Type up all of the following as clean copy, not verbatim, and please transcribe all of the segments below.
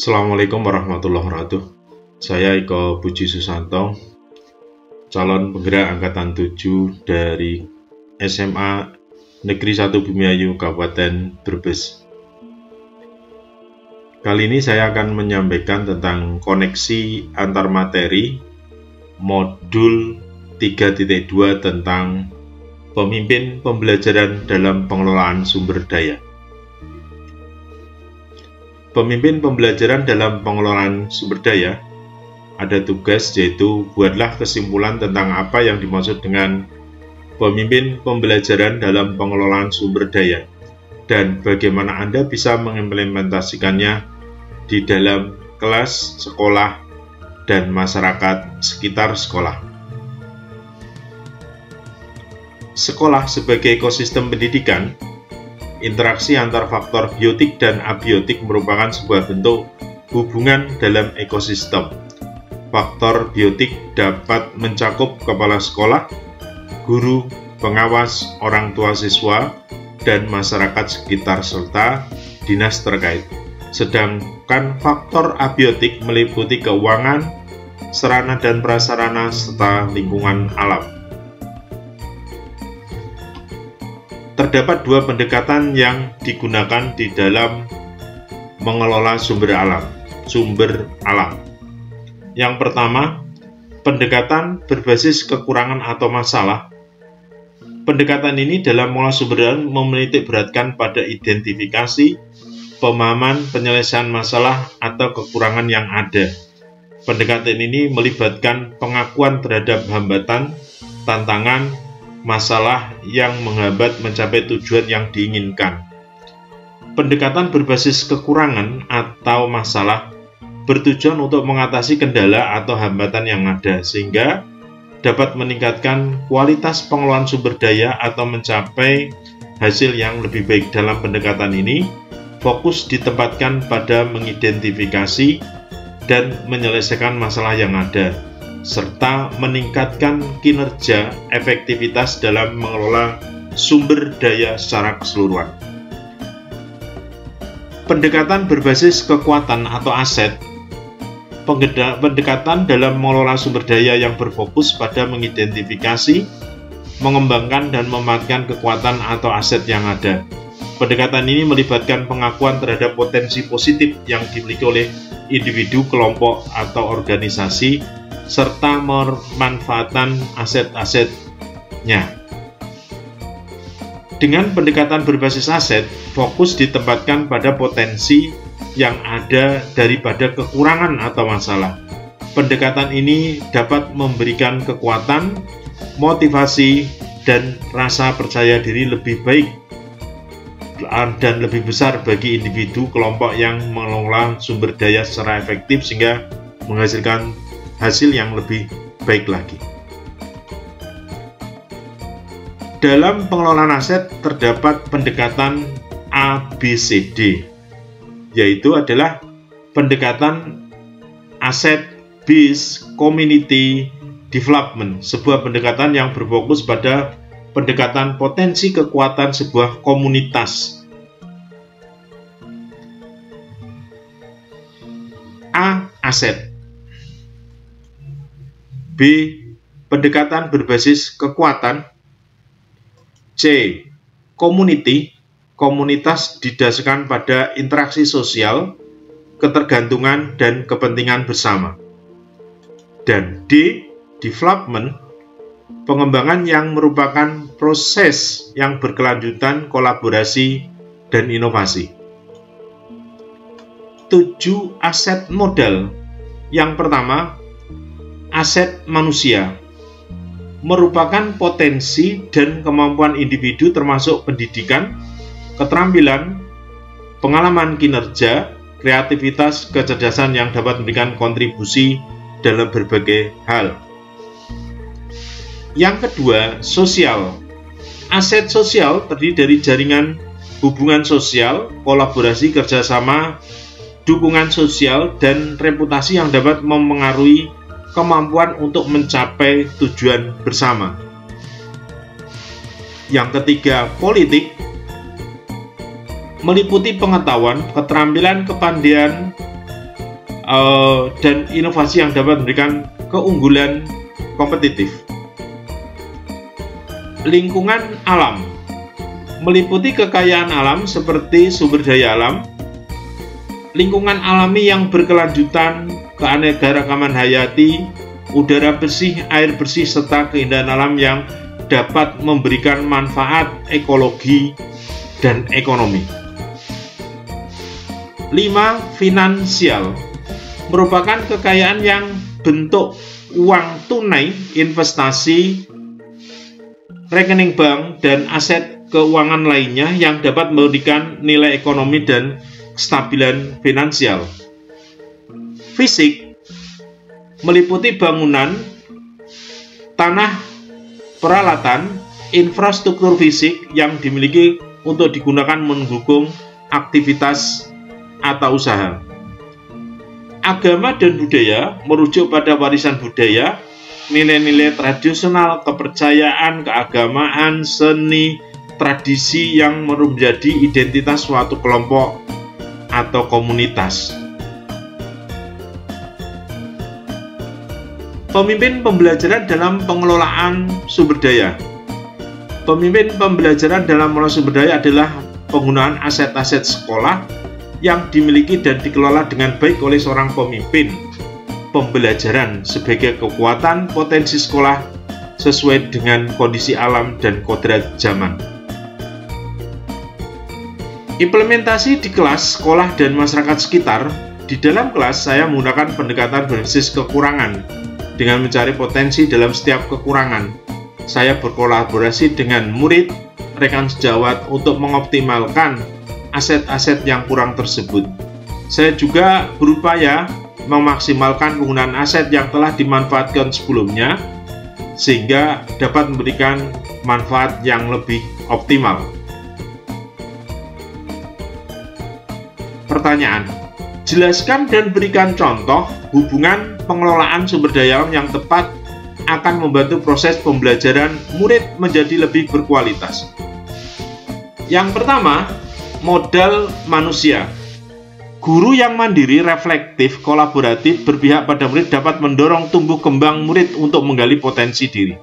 Assalamualaikum warahmatullahi wabarakatuh. Saya Iko Puji Susanto, calon penggerak angkatan 7 dari SMA Negeri 1 Bumiayu, Kabupaten Brebes. Kali ini saya akan menyampaikan tentang koneksi antar materi modul 3.2 tentang pemimpin pembelajaran dalam pengelolaan sumber daya. Pemimpin pembelajaran dalam pengelolaan sumber daya ada tugas, yaitu buatlah kesimpulan tentang apa yang dimaksud dengan pemimpin pembelajaran dalam pengelolaan sumber daya dan bagaimana Anda bisa mengimplementasikannya di dalam kelas, sekolah, dan masyarakat sekitar sekolah. Sekolah sebagai ekosistem pendidikan, interaksi antar faktor biotik dan abiotik merupakan sebuah bentuk hubungan dalam ekosistem. Faktor biotik dapat mencakup kepala sekolah, guru, pengawas, orang tua siswa, dan masyarakat sekitar serta dinas terkait. Sedangkan faktor abiotik meliputi keuangan, sarana dan prasarana, serta lingkungan alam. Terdapat dua pendekatan yang digunakan di dalam mengelola sumber alam. Yang pertama, pendekatan berbasis kekurangan atau masalah. Pendekatan ini dalam mengelola sumber alam menitik beratkan pada identifikasi, pemahaman, penyelesaian masalah atau kekurangan yang ada. Pendekatan ini melibatkan pengakuan terhadap hambatan, tantangan, masalah yang menghambat mencapai tujuan yang diinginkan. Pendekatan berbasis kekurangan atau masalah bertujuan untuk mengatasi kendala atau hambatan yang ada, sehingga dapat meningkatkan kualitas pengelolaan sumber daya atau mencapai hasil yang lebih baik. Dalam pendekatan ini, fokus ditempatkan pada mengidentifikasi dan menyelesaikan masalah yang ada, serta meningkatkan kinerja efektivitas dalam mengelola sumber daya secara keseluruhan. Pendekatan berbasis kekuatan atau aset. Pendekatan dalam mengelola sumber daya yang berfokus pada mengidentifikasi, mengembangkan, dan memanfaatkan kekuatan atau aset yang ada. Pendekatan ini melibatkan pengakuan terhadap potensi positif yang dimiliki oleh individu, kelompok, atau organisasi, serta pemanfaatan aset-asetnya. Dengan pendekatan berbasis aset, fokus ditempatkan pada potensi yang ada daripada kekurangan atau masalah. Pendekatan ini dapat memberikan kekuatan, motivasi, dan rasa percaya diri lebih baik dan lebih besar bagi individu, kelompok yang mengelola sumber daya secara efektif sehingga menghasilkan hasil yang lebih baik lagi. Dalam pengelolaan aset terdapat pendekatan ABCD, yaitu adalah pendekatan Asset Based Community Development, sebuah pendekatan yang berfokus pada pendekatan potensi kekuatan sebuah komunitas. A. Aset. B. Pendekatan berbasis kekuatan. C. Community. Komunitas didasarkan pada interaksi sosial, ketergantungan, dan kepentingan bersama. Dan D. Development. Pengembangan yang merupakan proses yang berkelanjutan, kolaborasi, dan inovasi. 7 aset modal. Yang pertama, aset manusia merupakan potensi dan kemampuan individu termasuk pendidikan, keterampilan, pengalaman kinerja, kreativitas, kecerdasan yang dapat memberikan kontribusi dalam berbagai hal. Yang kedua, sosial. Aset sosial terdiri dari jaringan hubungan sosial, kolaborasi, kerjasama, dukungan sosial, dan reputasi yang dapat memengaruhi kemampuan untuk mencapai tujuan bersama. Yang ketiga, politik. meliputi pengetahuan, keterampilan, kepandaian, dan inovasi yang dapat memberikan keunggulan kompetitif. Lingkungan alam meliputi kekayaan alam seperti sumber daya alam, lingkungan alami yang berkelanjutan, keanekaragaman hayati, udara bersih, air bersih, serta keindahan alam yang dapat memberikan manfaat ekologi dan ekonomi. 5. Finansial merupakan kekayaan yang bentuk uang tunai, investasi, rekening bank, dan aset keuangan lainnya yang dapat memberikan nilai ekonomi dan kestabilan finansial. Fisik meliputi bangunan, tanah, peralatan, infrastruktur fisik yang dimiliki untuk digunakan mendukung aktivitas atau usaha. Agama dan budaya merujuk pada warisan budaya, nilai-nilai tradisional, kepercayaan, keagamaan, seni, tradisi yang menjadi identitas suatu kelompok atau komunitas. Pemimpin pembelajaran dalam pengelolaan sumber daya. Pemimpin pembelajaran dalam pengelolaan sumber daya adalah penggunaan aset-aset sekolah yang dimiliki dan dikelola dengan baik oleh seorang pemimpin pembelajaran sebagai kekuatan potensi sekolah sesuai dengan kondisi alam dan kodrat zaman. Implementasi di kelas, sekolah, dan masyarakat sekitar. Di dalam kelas, saya menggunakan pendekatan berbasis kekurangan dengan mencari potensi dalam setiap kekurangan. Saya berkolaborasi dengan murid, rekan sejawat untuk mengoptimalkan aset-aset yang kurang tersebut. Saya juga berupaya memaksimalkan penggunaan aset yang telah dimanfaatkan sebelumnya sehingga dapat memberikan manfaat yang lebih optimal. Pertanyaan: jelaskan dan berikan contoh hubungan pengelolaan sumber daya alam yang tepat akan membantu proses pembelajaran murid menjadi lebih berkualitas. Yang pertama, modal manusia. Guru yang mandiri, reflektif, kolaboratif, berpihak pada murid dapat mendorong tumbuh kembang murid untuk menggali potensi diri.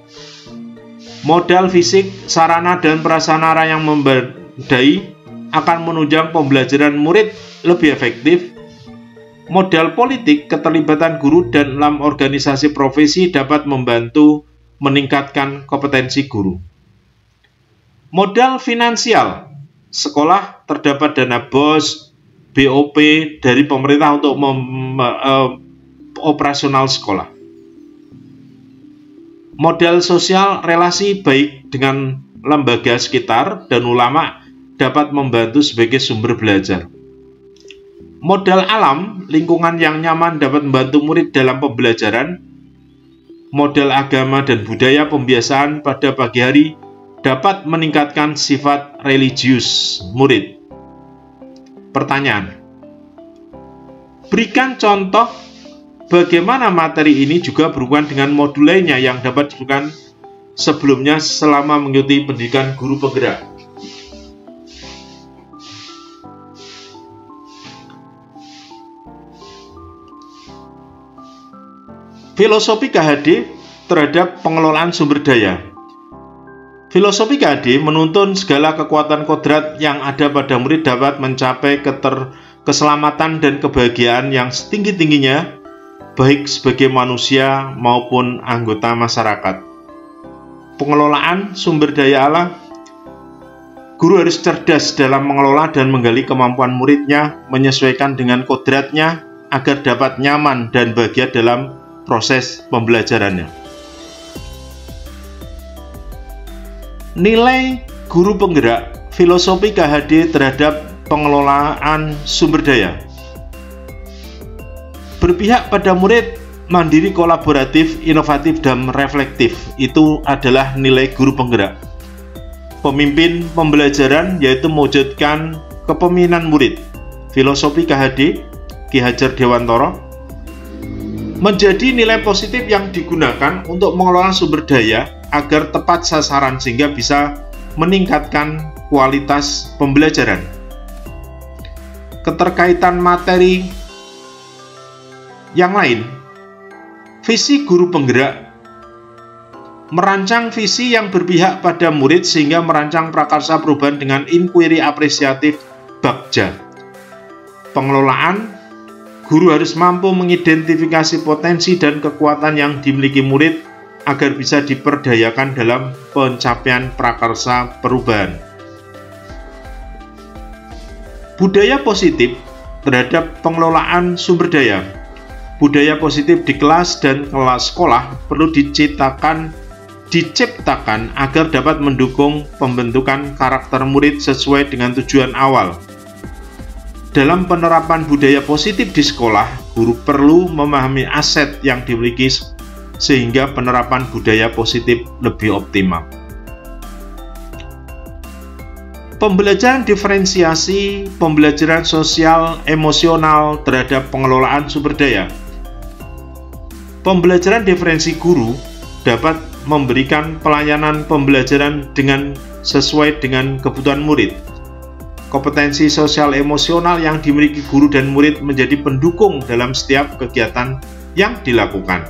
Modal fisik, sarana dan prasarana yang memadai akan menunjang pembelajaran murid lebih efektif. Modal politik, keterlibatan guru dan dalam organisasi profesi dapat membantu meningkatkan kompetensi guru. Modal finansial, sekolah terdapat dana BOS, BOP dari pemerintah untuk operasional sekolah. Modal sosial, relasi baik dengan lembaga sekitar dan ulama dapat membantu sebagai sumber belajar. Modal alam, lingkungan yang nyaman dapat membantu murid dalam pembelajaran. Modal agama dan budaya, pembiasaan pada pagi hari dapat meningkatkan sifat religius murid. Pertanyaan: berikan contoh bagaimana materi ini juga berhubungan dengan modul lainnya yang dapat dilakukan sebelumnya selama mengikuti pendidikan guru penggerak. Filosofi KHD terhadap pengelolaan sumber daya. Filosofi KHD menuntun segala kekuatan kodrat yang ada pada murid dapat mencapai keselamatan dan kebahagiaan yang setinggi-tingginya, baik sebagai manusia maupun anggota masyarakat. Pengelolaan sumber daya alam. Guru harus cerdas dalam mengelola dan menggali kemampuan muridnya, menyesuaikan dengan kodratnya agar dapat nyaman dan bahagia dalam proses pembelajarannya. Nilai guru penggerak. Filosofi KHD terhadap pengelolaan sumber daya. Berpihak pada murid, mandiri, kolaboratif, inovatif, dan reflektif. Itu adalah nilai guru penggerak. Pemimpin pembelajaran yaitu mewujudkan kepemimpinan murid. Filosofi KHD, Ki Hajar Dewantara, menjadi nilai positif yang digunakan untuk mengelola sumber daya agar tepat sasaran sehingga bisa meningkatkan kualitas pembelajaran. Keterkaitan materi yang lain. Visi guru penggerak: merancang visi yang berpihak pada murid sehingga merancang prakarsa perubahan dengan inquiry apresiatif bagja. Pengelolaan: guru harus mampu mengidentifikasi potensi dan kekuatan yang dimiliki murid agar bisa diperdayakan dalam pencapaian prakarsa perubahan. Budaya positif terhadap pengelolaan sumber daya. Budaya positif di kelas dan kelas sekolah perlu diciptakan agar dapat mendukung pembentukan karakter murid sesuai dengan tujuan awal. Dalam penerapan budaya positif di sekolah, guru perlu memahami aset yang dimiliki sehingga penerapan budaya positif lebih optimal. Pembelajaran diferensiasi, pembelajaran sosial emosional terhadap pengelolaan sumber daya. Pembelajaran diferensi guru dapat memberikan pelayanan pembelajaran dengan sesuai dengan kebutuhan murid. Kompetensi sosial emosional yang dimiliki guru dan murid menjadi pendukung dalam setiap kegiatan yang dilakukan.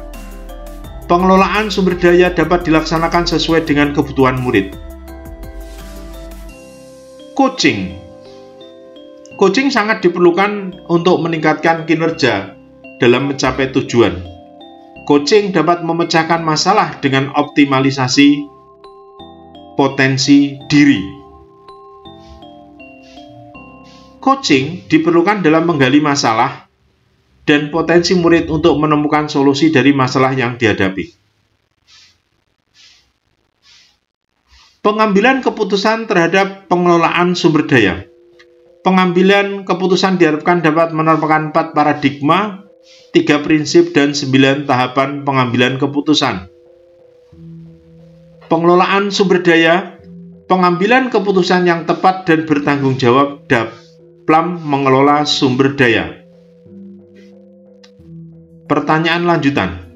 Pengelolaan sumber daya dapat dilaksanakan sesuai dengan kebutuhan murid. Coaching. Coaching sangat diperlukan untuk meningkatkan kinerja dalam mencapai tujuan. Coaching dapat memecahkan masalah dengan optimalisasi potensi diri. Coaching diperlukan dalam menggali masalah dan potensi murid untuk menemukan solusi dari masalah yang dihadapi. Pengambilan keputusan terhadap pengelolaan sumber daya. Pengambilan keputusan diharapkan dapat menerapkan 4 paradigma, 3 prinsip, dan 9 tahapan pengambilan keputusan. Pengelolaan sumber daya, pengambilan keputusan yang tepat dan bertanggung jawab dalam mengelola sumber daya. Pertanyaan lanjutan.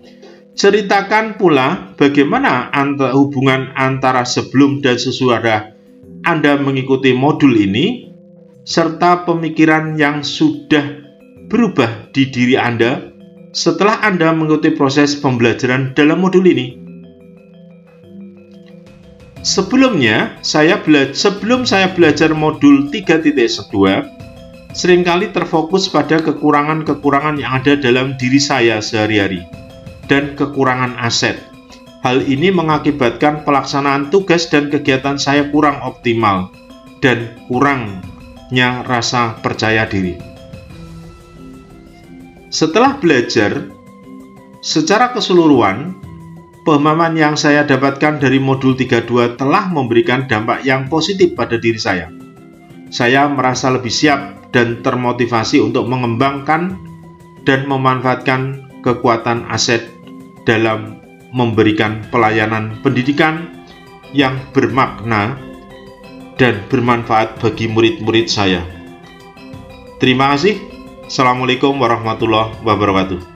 Ceritakan pula bagaimana hubungan antara sebelum dan sesudah Anda mengikuti modul ini, serta pemikiran yang sudah berubah di diri Anda setelah Anda mengikuti proses pembelajaran dalam modul ini. Sebelum saya belajar modul 3.2, seringkali terfokus pada kekurangan-kekurangan yang ada dalam diri saya sehari-hari dan kekurangan aset. Hal ini mengakibatkan pelaksanaan tugas dan kegiatan saya kurang optimal dan kurangnya rasa percaya diri. Setelah belajar secara keseluruhan, pemahaman yang saya dapatkan dari modul 32 telah memberikan dampak yang positif pada diri saya. Saya merasa lebih siap dan termotivasi untuk mengembangkan dan memanfaatkan kekuatan aset dalam memberikan pelayanan pendidikan yang bermakna dan bermanfaat bagi murid-murid saya. Terima kasih. Assalamualaikum warahmatullahi wabarakatuh.